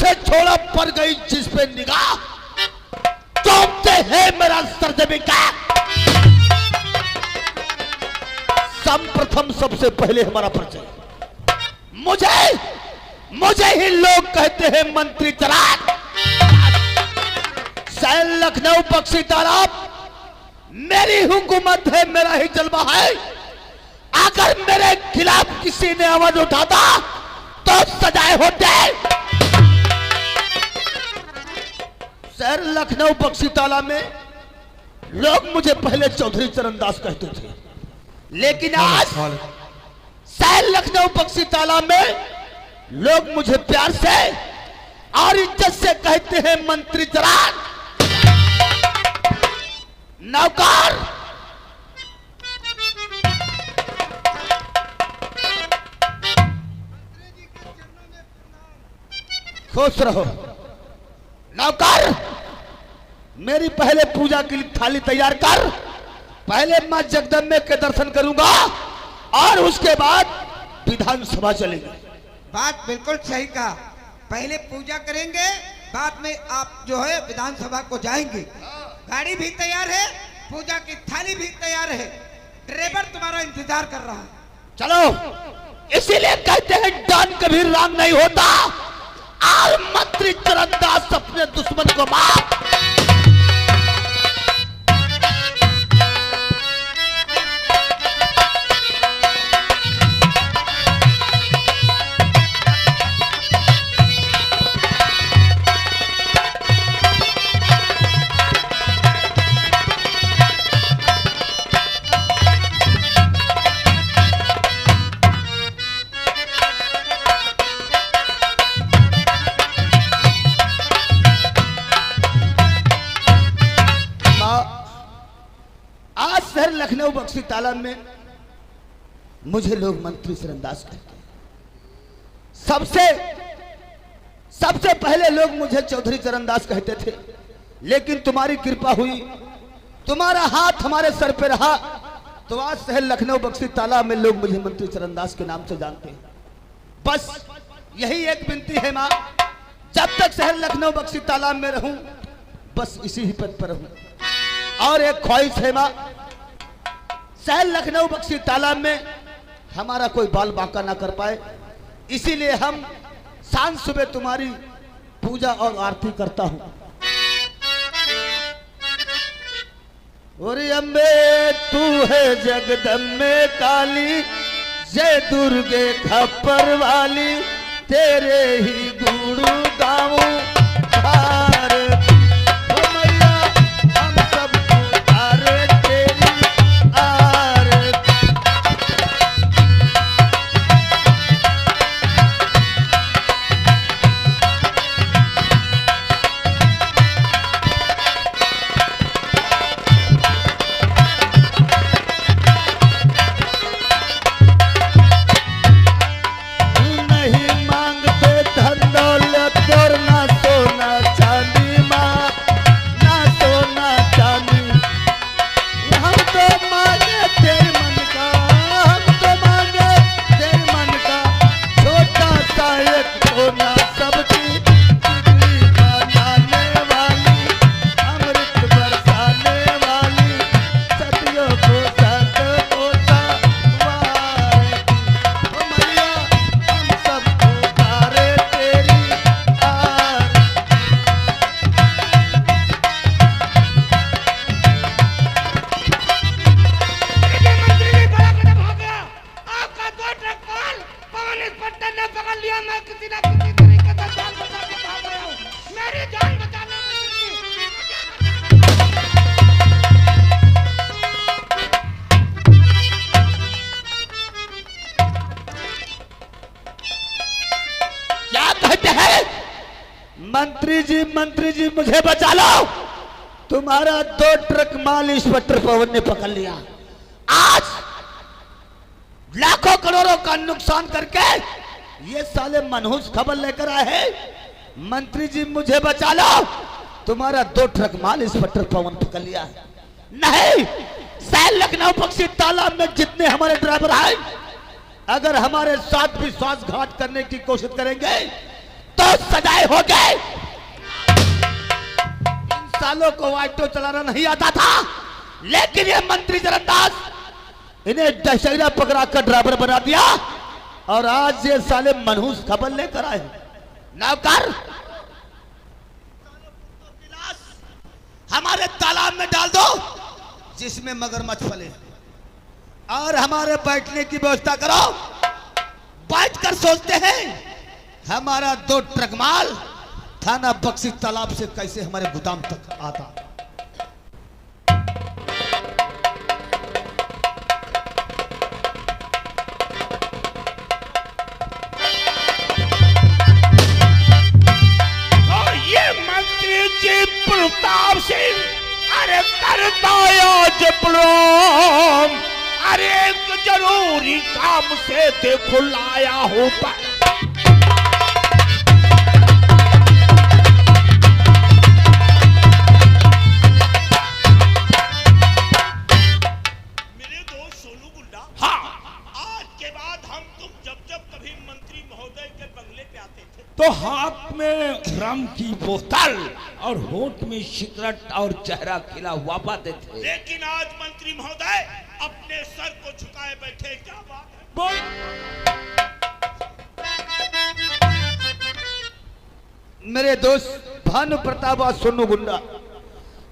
से छोड़ा पड़ गई जिस पे निगाह, चौंकते हैं मेरा सरजमी का। सर्वप्रथम सबसे पहले हमारा परिचय, मुझे ही लोग कहते हैं मंत्री चराग। शहर लखनऊ बक्सी तालाब मेरी हुकूमत है, मेरा ही जलवा है। अगर मेरे खिलाफ किसी ने आवाज उठाता तो सजाए होते। शहर लखनऊ बक्सी तालाब में लोग मुझे पहले चौधरी चरणदास कहते थे, लेकिन आज शहर लखनऊ बक्सी तालाब में लोग मुझे प्यार से और इज्जत से कहते हैं मंत्री चराग। नौकर, खुश रहो। नौकर, मेरी पहले पूजा की थाली तैयार कर। पहले मां जगदम्बे के दर्शन करूंगा और उसके बाद विधानसभा चलेंगे। बात बिल्कुल सही कहा, पहले पूजा करेंगे, बाद में आप जो है विधानसभा को जाएंगे। गाड़ी भी तैयार है, पूजा की थाली भी तैयार है, ड्राइवर तुम्हारा इंतजार कर रहा है। चलो, इसीलिए कहते हैं डान कभी राम नहीं होता। और मंत्री चरणदास अपने दुश्मन को मार। लखनऊ बक्सी तालाब में मुझे लोग मंत्री चरणदास कहते हैं। सबसे पहले लोग मुझे चौधरी चरणदास कहते थे, लेकिन तुम्हारी कृपा हुई, तुम्हारा हाथ हमारे सर पे रहा, तो आज शहर लखनऊ बक्सी तालाब में लोग मुझे मंत्री चरणदास के नाम से जानते हैं। बस यही एक विनती है मां, जब तक शहर लखनऊ बक्सी तालाब में रहूं, बस इसी ही पद पर रहूं। और एक ख्वाहिश है मां, शहर लखनऊ बक्सी तालाब में हमारा कोई बाल बांका ना कर पाए, इसीलिए हम सांझ सुबह तुम्हारी पूजा और आरती करता हूं। और अम्बे तू है जगदम्बे काली, जय दुर्गे खप्पर वाली, तेरे ही गुरु गाऊं मंत्री जी मुझे बचा लो, तुम्हारा 2 ट्रक माल इंस्पेक्टर पवन ने पकड़ लिया। आज लाखों करोड़ों का नुकसान करके ये साले मनहूस खबर लेकर आए हैं। मंत्री जी मुझे बचा लो, तुम्हारा 2 ट्रक माल इंस्पेक्टर पवन पकड़ लिया। नहीं, शहर लखनऊ बक्सी तालाब में जितने हमारे ड्राइवर आए, अगर हमारे साथ विश्वासघात करने की कोशिश करेंगे तो सजाए हो गए। इन सालों को ऑटो चलाना नहीं आता था, लेकिन ये मंत्री चरणदास इन्हें दशहरा पकड़ा कर ड्राइवर बना दिया और आज ये साले मनहूस खबर लेकर आए। नौकर हमारे तालाब में डाल दो जिसमें मगरमच्छ फले, और हमारे बैठने की व्यवस्था करो। बैठकर सोचते हैं हमारा 2 ट्रक माल थाना बक्सी तालाब से कैसे हमारे गोदाम तक आता। प्रताप सिंह अरे करता आज प्रोम, अरे एक जरूरी काम से देखो लाया होता। मेरे दोस्त सोनू गुंडा, हाँ, आज के बाद हम तुम जब जब कभी मंत्री महोदय के बंगले पे आते थे तो हाथ में रम की बोतल और होंठ में सिगरेट और चेहरा खिला हुआ पाते थे। लेकिन आज मंत्री महोदय अपने सर को झुकाए बैठे, क्या बात है? बोल। मेरे दोस्त भानु प्रताप और सोनू गुंडा,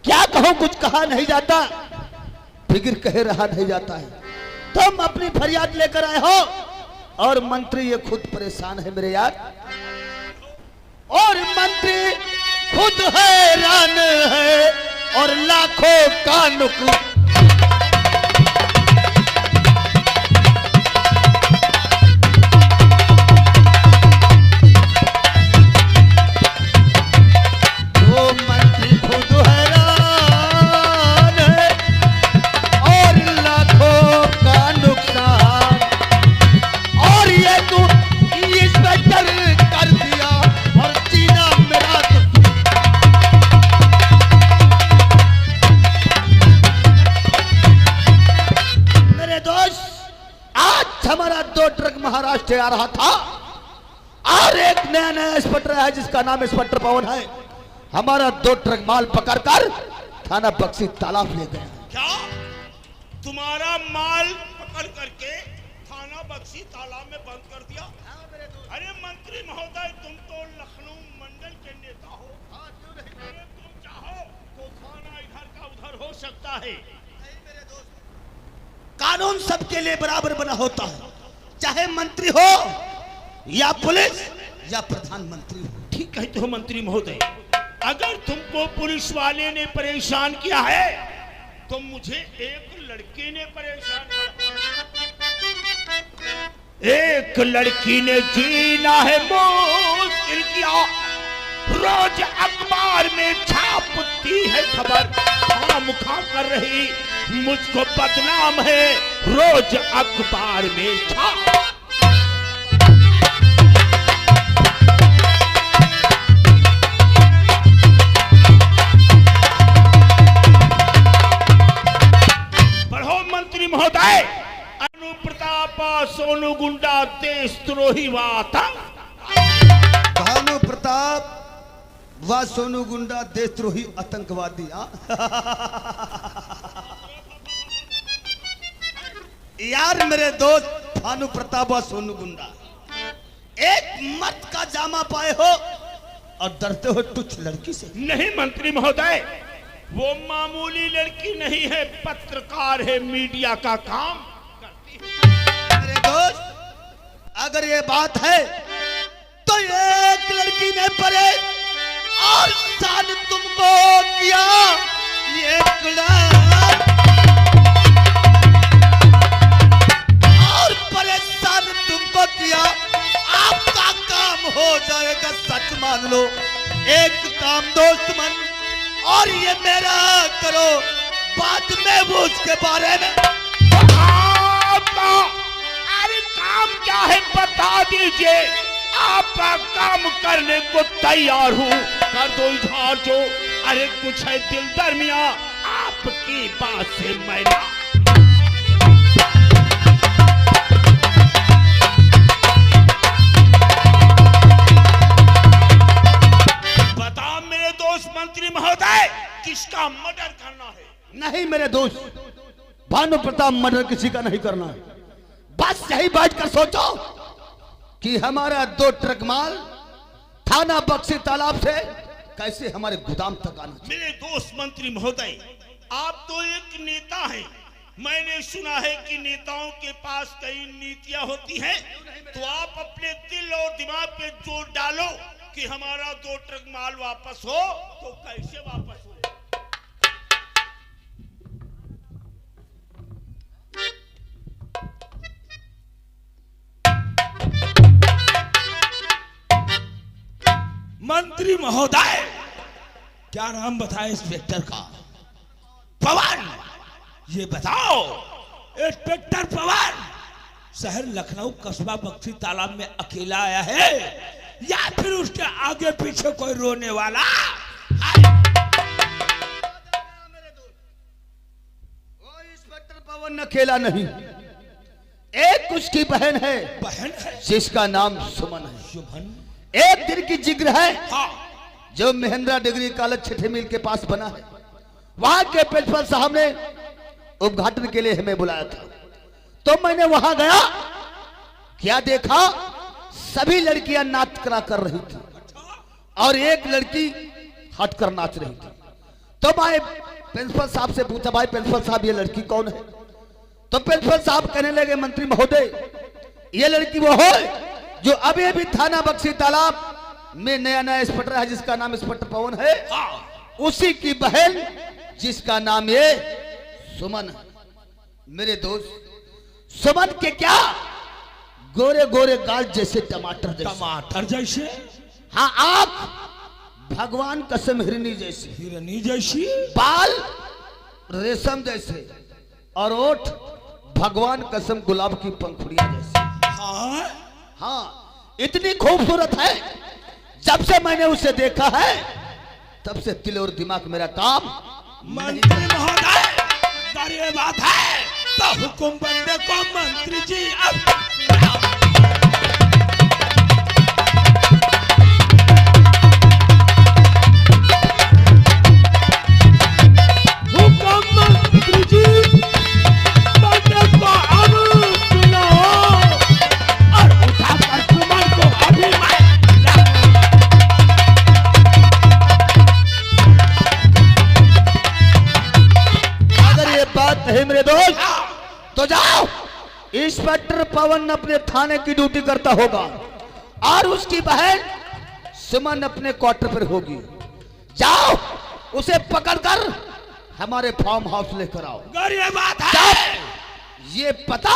क्या कहूं, कुछ कहा नहीं जाता, फिक्र कहे रहा नहीं जाता है। तुम अपनी फरियाद लेकर आए हो और मंत्री ये खुद परेशान है मेरे यार, और मंत्री खुद हैरान है और लाखों का नुकसान। महाराष्ट्र आ रहा था और एक नया नया इंस्पेक्टर है जिसका नाम इंस्पेक्टर पवन है। हमारा 2 ट्रक माल पकड़कर थाना बक्सी तालाब ले गए। क्या तुम्हारा माल पकड़ करके थाना बक्सी तालाब में बंद कर दिया? अरे मंत्री महोदय, तुम तो लखनऊ मंडल के नेता हो, अरे तुम चाहो तो थाना इधर का उधर हो सकता है। कानून सबके लिए बराबर बना होता है, चाहे मंत्री हो या पुलिस या प्रधानमंत्री हो। ठीक कहते हो मंत्री महोदय, अगर तुमको पुलिस वाले ने परेशान किया है तो मुझे एक लड़के ने परेशान किया। एक लड़की ने जीना है मुश्किल किया, रोज अखबार में छापती है खबर, खाम खा कर रही मुझको बदनाम है, रोज अखबार में छाप। पढ़ो मंत्री महोदय, अनु प्रताप सोनू गुंडा देशद्रोही व आतंक। भानु प्रताप व सोनू गुंडा देशद्रोही आतंकवादी। यार मेरे दोस्त भानु प्रताप व सोनू गुंडा, एक मर्द का जामा पाए हो और डरते हो तुच्छ लड़की से। नहीं मंत्री महोदय, वो मामूली लड़की नहीं है, पत्रकार है, मीडिया का काम करती है। मेरे दोस्त अगर ये बात है तो एक लड़की ने परे और सान तुमको किया, ये और परेशान तुमको किया, आपका काम हो जाएगा, सच मान लो। एक काम दोस्त मन और ये मेरा करो, बाद में वो उसके बारे में। आपका अरे काम क्या है बता दीजिए, आपका काम करने को तैयार हूँ, कर दो इजहार जो, अरे कुछ है दिल दरमिया आपकी बात से मैना। दोस्त, भानु प्रताप मर्डर किसी का नहीं करना है। बस यही बैठ कर सोचो कि हमारा 2 ट्रक माल थाना बक्सी तालाब से कैसे हमारे गोदाम तक आना चाहिए। मेरे दोस्त मंत्री महोदय, आप तो एक नेता हैं। मैंने सुना है कि नेताओं के पास कई नीतियां होती हैं, तो आप अपने दिल और दिमाग पे जोर डालो कि हमारा 2 ट्रक माल वापस हो। तो कैसे वापस हो? मंत्री महोदय, क्या नाम बताए इंस्पेक्टर का? पवन। ये बताओ, इंस्पेक्टर पवन शहर लखनऊ कस्बा बक्सी तालाब में अकेला आया है या फिर उसके आगे पीछे कोई रोने वाला? वो इंस्पेक्टर पवन अकेला नहीं, एक उसकी बहन है। बहन है जिसका नाम सुमन है। सुमन? एक दिन की जिग्र है हाँ। जो महिंद्रा डिग्री कॉलेज छठे मील के पास बना है। वहां के प्रिंसिपल साहब ने उद्घाटन के लिए हमें बुलाया था, तो मैंने वहां गया। क्या देखा, सभी लड़कियां नाच करा कर रही थी और एक लड़की हटकर नाच रही थी। तो मैं प्रिंसिपल साहब से पूछा, भाई प्रिंसिपल साहब ये लड़की कौन है? तो प्रिंसिपल साहब कहने लगे, मंत्री महोदय ये लड़की वो है जो अभी अभी थाना बक्सी तालाब में नया नया इंस्पेक्टर है, जिसका नाम इंस्पेक्टर पवन है। उसी की बहन जिसका नाम ये सुमन है। मेरे दोस्त, सुमन के क्या गोरे गोरे गाल जैसे टमाटर जैसे। टमाटर जैसे? हाँ, आंख भगवान कसम हिरनी जैसी, हिरनी जैसी। बाल रेशम जैसे और ओठ भगवान कसम गुलाब की पंखुड़ियां जैसी। हाँ, हाँ, इतनी खूबसूरत है। जब से मैंने उसे देखा है तब से दिल और दिमाग मेरा काम। मंत्री महोदय, अगर ये बात है तो हुकुम बंदे को मंत्री जी अब हुकुम मंत्री जी बंदे को अब सुनाओ और उठाकर सुमन को अभी मैं बात है मेरे दोस्त, तो जाओ। इंस्पेक्टर पवन अपने थाने की ड्यूटी करता होगा और उसकी बहन सुमन अपने क्वार्टर पर होगी। जाओ, उसे पकड़कर हमारे फार्म हाउस लेकर आओ। ये बात है। ये पता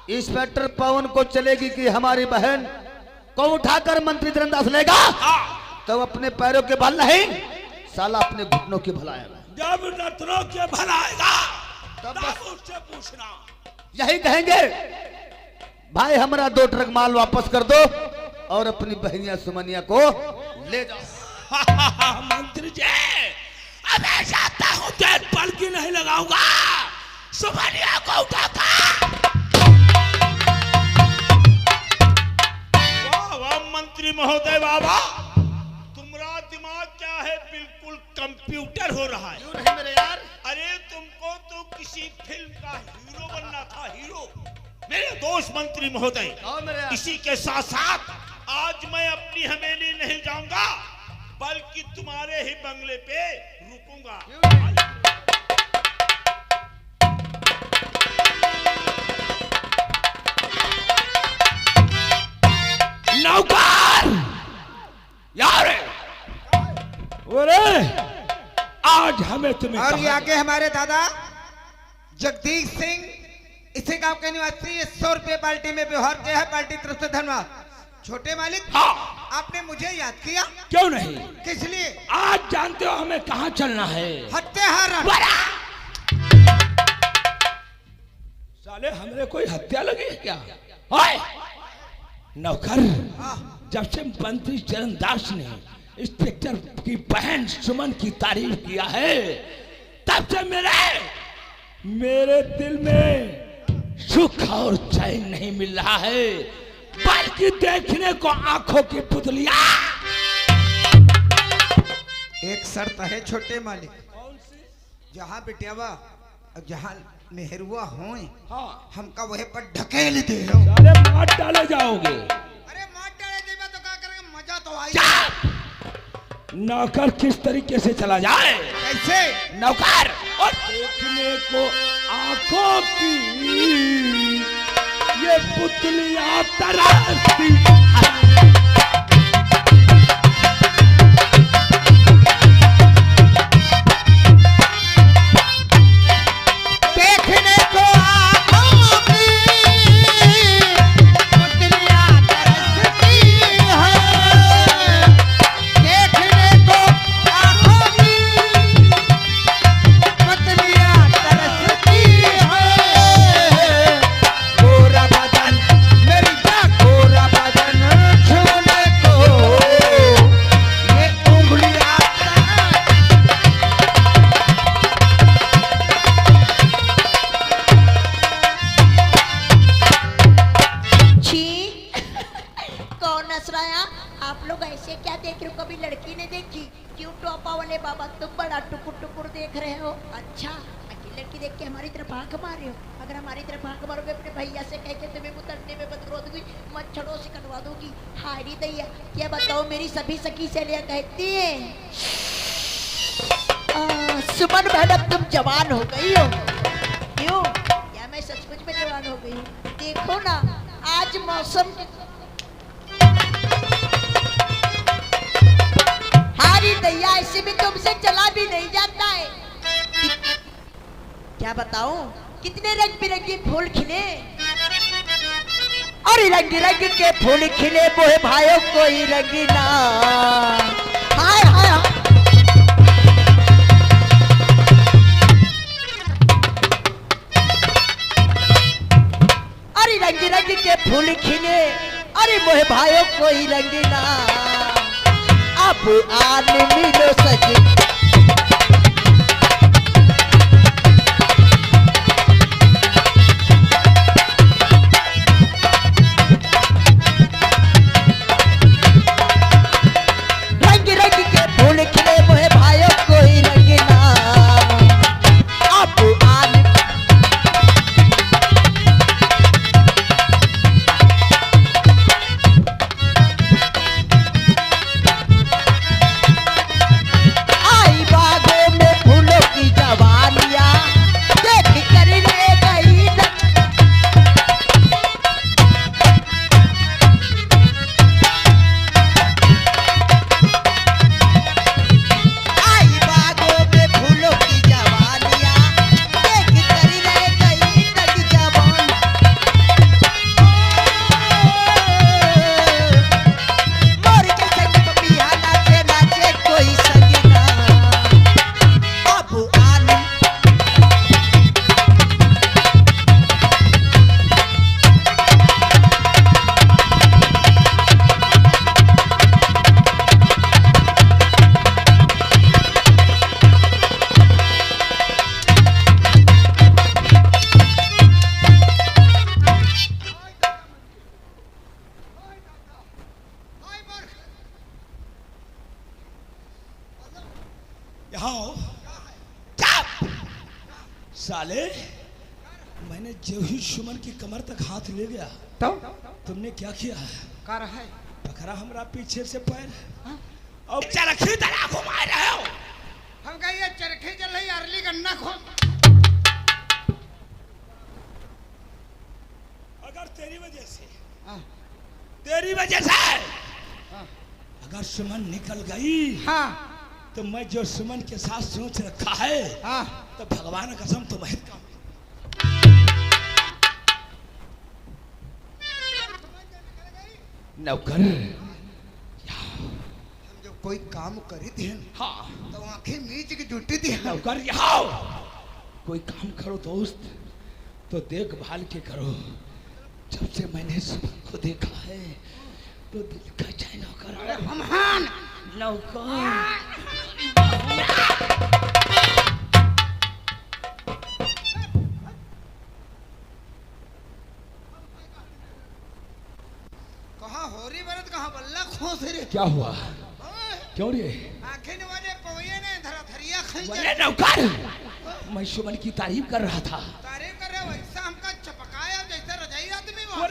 इंस्पेक्टर पवन को चलेगी कि हमारी बहन को उठाकर मंत्री धरमदास लेगा, तो अपने पैरों के बल नहीं, साला अपने घुटनों के भल आएगा। जब नतनों के भल आएगा तब उससे पूछना। यही कहेंगे, भाई हमारा 2 ट्रक माल वापस कर दो और अपनी बहनिया सुमनिया को ले जाओ। मंत्री जी, अब मैं चाहता हूं तो एक पल की नहीं लगाऊंगा, सुमनिया को उठाकर। वाह वाह मंत्री महोदय, बाबा तुम्हारा दिमाग क्या है, बिल्कुल कंप्यूटर हो रहा है। क्यों नहीं मेरे यार? अरे तुमको तो किसी फिल्म का हीरो बनना था, हीरो। मेरे दोस्त मंत्री महोदय, इसी के साथ साथ आज मैं अपनी हवेली नहीं जाऊंगा, बल्कि तुम्हारे ही बंगले पे रुकूंगा। नौकर यार, आज हमें तुम्हें और ये आगे हमारे दादा जगदीश सिंह, इसी गांव के निवासी, 100 रुपये पार्टी में व्यवहार किया है, पार्टी तरफ से धन्यवाद। छोटे मालिक, हाँ। आपने मुझे याद किया? क्यों नहीं? किस लिए? आज जानते हो हमें कहाँ चलना है? हत्यारा। साले हमरे कोई हत्या लगी है क्या? ओए नौकर, जब से मंत्री चरणदास ने इंस्पेक्टर की बहन सुमन की तारीफ किया है, तब से मेरे दिल में सुख और चैन नहीं मिल रहा है, बल्कि देखने को आंखों की पुतलियां। एक शर्त है छोटे मालिक। जहाँ बिटियावा अब जहाँ मेहरुआ हो हाँ हमका वही पर ढकेल दे हो। साले मार डाले जाओगे। अरे मार डाले देबा तो क्या करेंगे, मजा तो आई। नौकर किस तरीके से चला जाए? कैसे? नौकर और देखने को आंखों की ये पुतलियां तरसती। देखने को आंखों की पुतलियां तरसती हैं, देखने को आंखों की पुतलियां तरसती हैं। गोरा बदन मेरी जान, गोरा बदन छूने को ये उंगलियां छी कौन हंस रहा है? आप लोग ऐसे क्या देख रहे हो? कभी लड़की ने देखी? क्यों टोपा वाले बाबा तुम बड़ा टुकुर टुकुर देख रहे हो? अच्छा अकेली लड़की देख के हमारी तरफ आंख मार रहे हो? अगर हमारी तरफ आंख मारोगे अपने भैया से कह के तुम्हें उतरने में बदरो दूंगी, मच्छरों से कटवा दूंगी। हारी दैया क्या बताओ, मेरी सभी सखी सहेलियां कहती है सुमन मैडम तुम जवान हो गई हो। क्यों? क्या मैं सचमुच में जवान हो गई हूँ? देखो ना आज मौसम हारी दैया ऐसे भी तुमसे चला भी नहीं जाता है। क्या बताऊं कितने रंग बिरंगे फूल खिले, और रंग रंग के फूल खिले मोहे भाइयों कोई रंग ना। हाय हाय हाय। अरे रंग रंग के फूल खिले, अरे मोहे भाइयों कोई रंग ना। अब आन मिलो सजी रंग रंग के फूल खिले मोहे भाइयों कोई रंग ना। अब आन आई बागों में फूलों की जवानियां देख कर ले गई न। आई बागों में फूलों की जवानियां देख कर ले गई नग जवान। मोर के संग पपिया नाचे नाचे कोई संग ना। अब आन यहाँ आओ। चुप! साले मैंने जो ही सुमन की कमर तक हाथ ले गया तो तुमने क्या किया? कर है पकड़ा हमरा पीछे से पैर और चरखी तरह घुमा रहे हो। हम कहिए चरखे चल रही अरली गन्ना खो। अगर तेरी वजह से हाँ। अगर सुमन निकल गई हाँ तो मैं जो सुमन के साथ सोच रखा है हाँ तो भगवान कसम तुम्हें का नौकर। हम जो कोई काम करी थी हाँ तो आंखें मीच की जुटी थी। नौकर यहाँ कोई काम करो दोस्त तो देखभाल के करो। जब से मैंने सुमन को देखा है तो दिल का चाहे नौकर हमहान नौकर। कहाँ होरी बरत कहाँ बल्ला खोस रे। क्या हुआ? क्यों रे? आंखें वाले पवैया ने धरा धरिया खई बोले नौकर मैं सुमन की तारीफ कर रहा था। तारीफ कर रहे हो, वैसा हमका चपकाया जैसे रजाई आदमी वो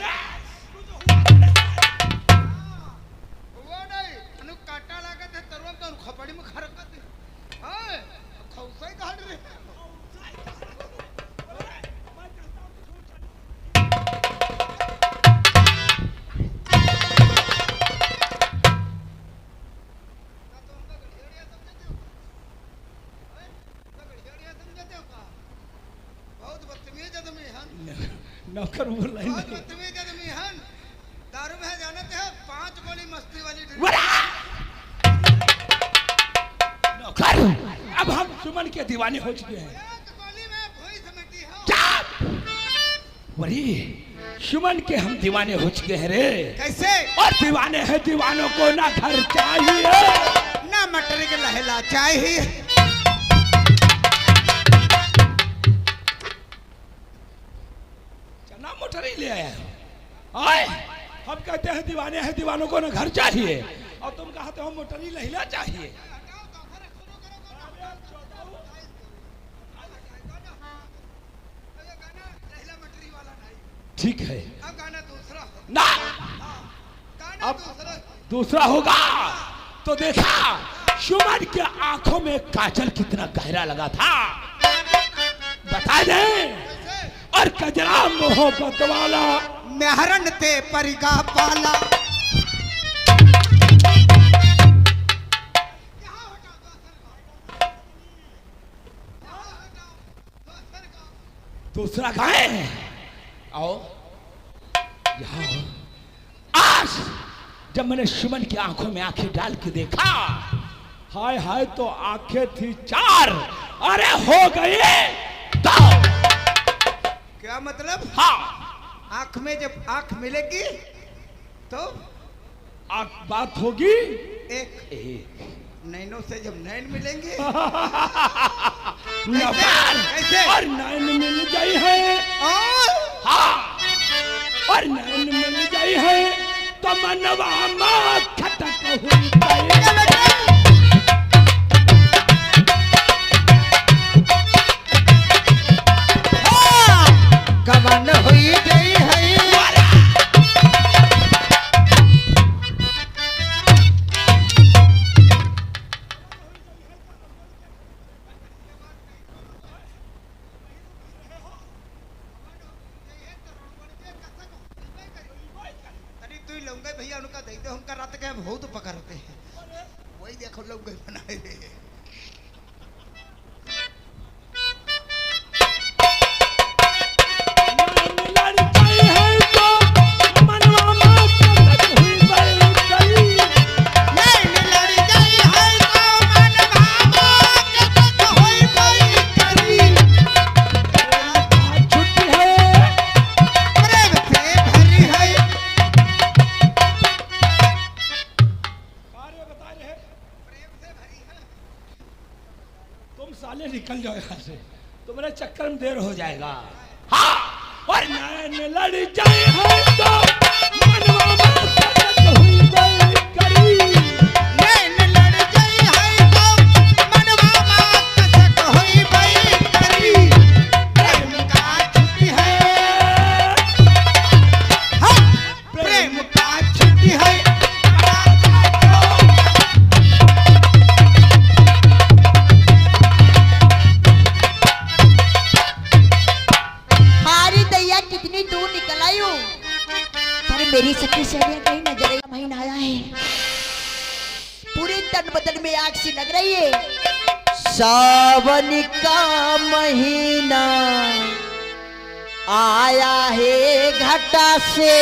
नहीं अनु काटा लागत है तरुआ का खपड़ी में खरकत है हां खौसाई काट रे नौकर बोल रहे हैं दारू में जानते हैं 5 गोली मस्ती वाली नौकर अब हम सुमन के दीवाने हो चुके हैं। गोली में भूई समेटी है वही सुमन के हम दीवाने हो चुके हैं रे। कैसे? और दीवाने हैं दीवानों को ना घर चाहिए ना मटर के लहला चाहिए। चना मोटर ही ले आया आए। हम कहते हैं दीवाने हैं दीवानों को ना घर चाहिए और तुम कहते हो मोटर ही लहला चाहिए। ठीक है अब गाना दूसरा ना गाना अब दूसरा होगा तो देखा सुमन के आंखों में काजल कितना गहरा लगा था बता दे। और कजरा मोहब्बत वाला मेहरन ते परिगा पाला दूसरा गाए आओ यहाँ आज जब मैंने सुमन की आंखों में आंखें डाल के देखा हाय हाय तो आंखें थी 4 अरे हो गए 2। क्या मतलब? हाँ आंख में जब आंख मिलेगी तो बात होगी एक नैनों से जब नैन मिलेंगे कैसे? और नैन मिल गई है हाँ और नैन मिल गई है तो मनवा माँ खटक हुई गवन हुई गई है भैया उनका देखते उनका रात के बहुत पकड़ते हैं वही देखो लोग बनाए साले निकल जाओ यहाँ से तुम्हारे चक्कर में देर हो जाएगा। हाँ और नैन लड़ जाए है तो मनवा में खटक हुई करी नैन लड़ जाए है तो मनवा में खटक हुई करी प्रेम का छुट्टी है प्रेम का छुट्टी है मेरी सखी सहेलियां कहीं नजर महीना आया है पूरे तन बदन में आग सी लग रही है। सावन का महीना आया है घटा से